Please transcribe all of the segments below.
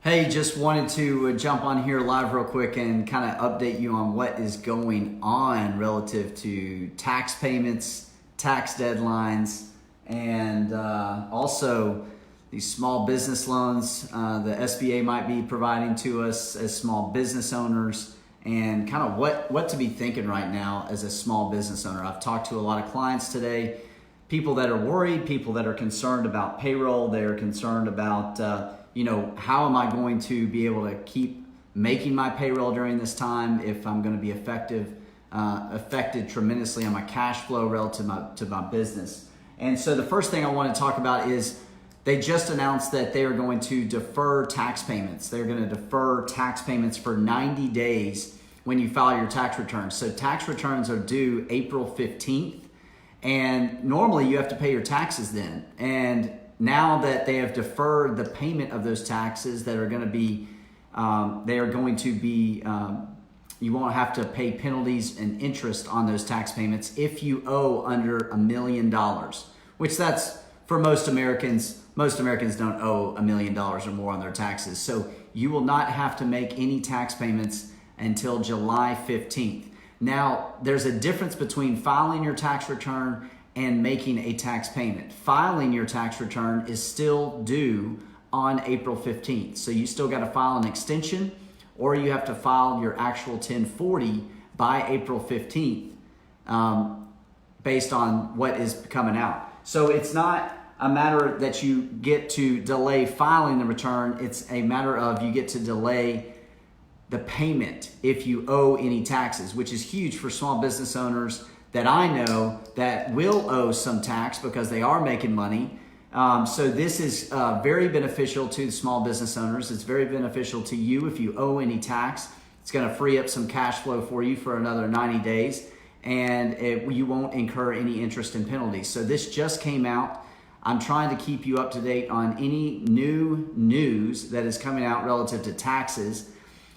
Hey, just wanted to jump on here live real quick and kind of update you on what is going on relative to tax payments, tax deadlines, and also these small business loans the SBA might be providing to us as small business owners, and kind of what to be thinking right now as a small business owner. I've talked to a lot of clients today, people that are worried, people that are concerned about payroll. They're concerned about how am I going to be able to keep making my payroll during this time if I'm going to be affected tremendously on my cash flow relative to my business. And so the first thing I want to talk about is they just announced that they are going to defer tax payments. They're going to defer tax payments for 90 days when you file your tax returns. So tax returns are due April 15th, and normally you have to pay your taxes then. And now that they have deferred the payment of those taxes that are going to be, you won't have to pay penalties and interest on those tax payments if you owe under $1 million, which that's for most Americans. Most Americans don't owe $1 million or more on their taxes. So you will not have to make any tax payments until July 15th. Now, there's a difference between filing your tax return and making a tax payment. Filing your tax return is still due on April 15th. So you still got to file an extension, or you have to file your actual 1040 by April 15th based on what is coming out. So it's not a matter that you get to delay filing the return. It's a matter of you get to delay the payment if you owe any taxes, which is huge for small business owners that I know that will owe some tax because they are making money. So this is very beneficial to the small business owners. It's very beneficial to you if you owe any tax. It's going to free up some cash flow for you for another 90 days, and you won't incur any interest and penalties. So this just came out. I'm trying to keep you up to date on any new news that is coming out relative to taxes.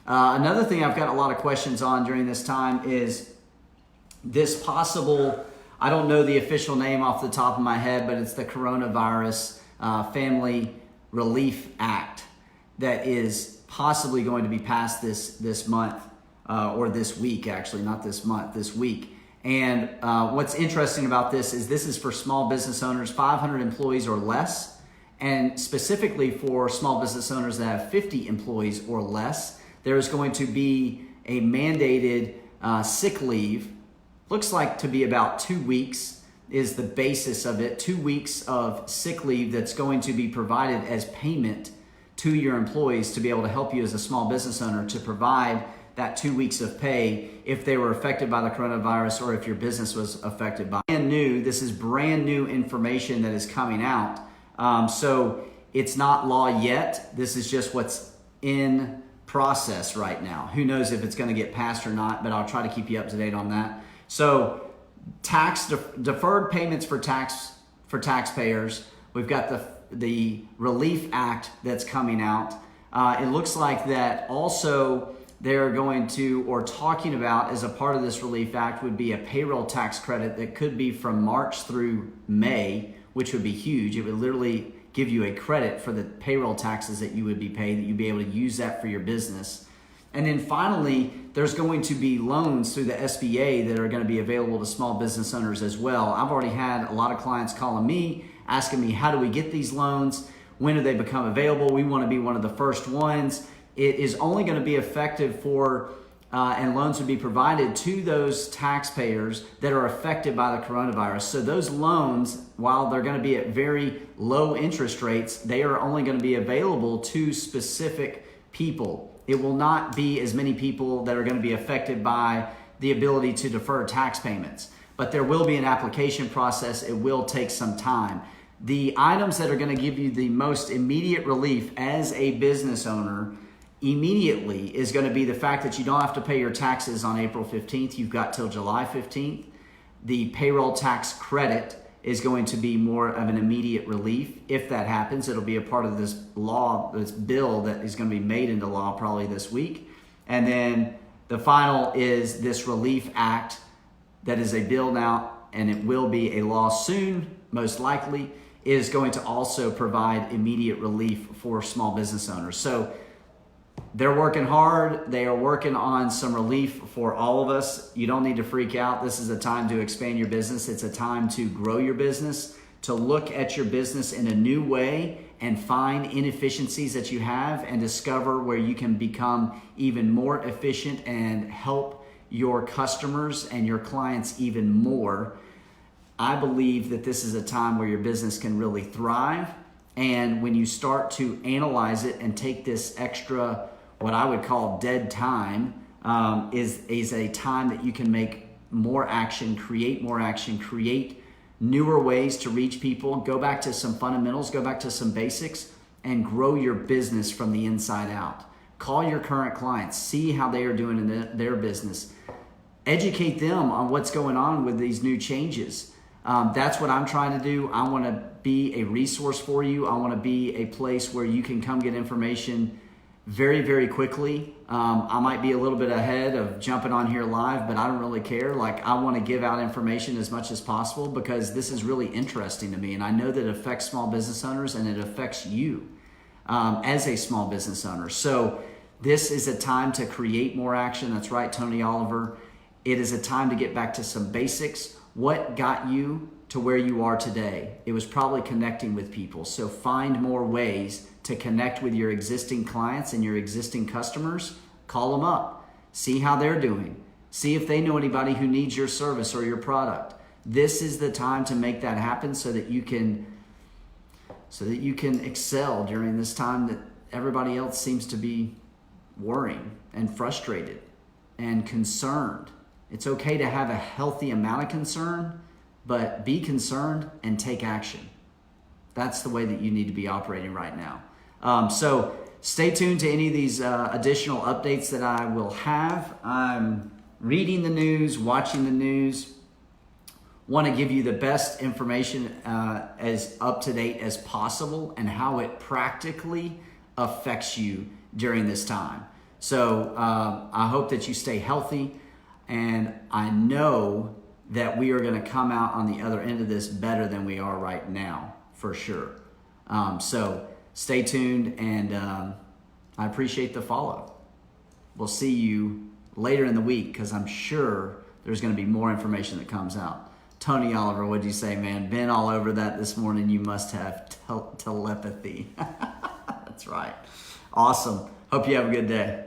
Another thing I've got a lot of questions on during this time is this possible, I don't know the official name off the top of my head, but it's the Coronavirus Family Relief Act that is possibly going to be passed this month, or this week, actually, not this month, this week. And what's interesting about this is for small business owners, 500 employees or less, and specifically for small business owners that have 50 employees or less. There is going to be a mandated sick leave. Looks like to be about 2 weeks is the basis of it. 2 weeks of sick leave that's going to be provided as payment to your employees to be able to help you as a small business owner to provide that 2 weeks of pay if they were affected by the coronavirus or if your business was affected by it. This is brand new information that is coming out. So it's not law yet. This is just what's in process right now. Who knows if it's going to get passed or not, but I'll try to keep you up to date on that. So deferred payments for taxpayers. We've got the Relief Act that's coming out. It looks like that also they're going to, or talking about as a part of this Relief Act, would be a payroll tax credit that could be from March through May, which would be huge. It would literally give you a credit for the payroll taxes that you would be paid, that you'd be able to use that for your business. And then finally, there's going to be loans through the SBA that are going to be available to small business owners as well. I've already had a lot of clients calling me, asking me, how do we get these loans? When do they become available? We want to be one of the first ones. It is only going to be effective for, and loans would be provided to those taxpayers that are affected by the coronavirus. So those loans, while they're going to be at very low interest rates, they are only going to be available to specific people. It will not be as many people that are going to be affected by the ability to defer tax payments. But there will be an application process. It will take some time. The items that are going to give you the most immediate relief as a business owner immediately is going to be the fact that you don't have to pay your taxes on April 15th. You've got till July 15th. The payroll tax credit is going to be more of an immediate relief. If that happens, it'll be a part of this law, this bill that is going to be made into law probably this week. And then the final is this Relief Act that is a bill now, and it will be a law soon, most likely, is going to also provide immediate relief for small business owners. So they're working hard. They are working on some relief for all of us. You don't need to freak out. This is a time to expand your business. It's a time to grow your business, to look at your business in a new way and find inefficiencies that you have and discover where you can become even more efficient and help your customers and your clients even more. I believe that this is a time where your business can really thrive. And when you start to analyze it and take this extra, what I would call dead time, is a time that you can make more action, create newer ways to reach people, go back to some fundamentals, go back to some basics, and grow your business from the inside out. Call your current clients, see how they are doing in their business. Educate them on what's going on with these new changes. That's what I'm trying to do. I want to be a resource for you. I want to be a place where you can come get information very, very quickly. I might be a little bit ahead of jumping on here live, but I don't really care. Like, I want to give out information as much as possible because this is really interesting to me. And I know that it affects small business owners and it affects you as a small business owner. So this is a time to create more action. That's right, Tony Oliver. It is a time to get back to some basics. What got you to where you are today? It was probably connecting with people. So find more ways to connect with your existing clients and your existing customers. Call them up. See how they're doing. See if they know anybody who needs your service or your product. This is the time to make that happen so that you can excel during this time that everybody else seems to be worrying and frustrated and concerned. It's okay to have a healthy amount of concern, but be concerned and take action. That's the way that you need to be operating right now. So stay tuned to any of these additional updates that I will have. I'm reading the news, watching the news. Want to give you the best information as up to date as possible and how it practically affects you during this time. So I hope that you stay healthy. And I know that we are going to come out on the other end of this better than we are right now, for sure. So stay tuned, and I appreciate the follow. We'll see you later in the week because I'm sure there's going to be more information that comes out. Tony Oliver, what'd you say, man? Been all over that this morning. You must have telepathy. That's right. Awesome. Hope you have a good day.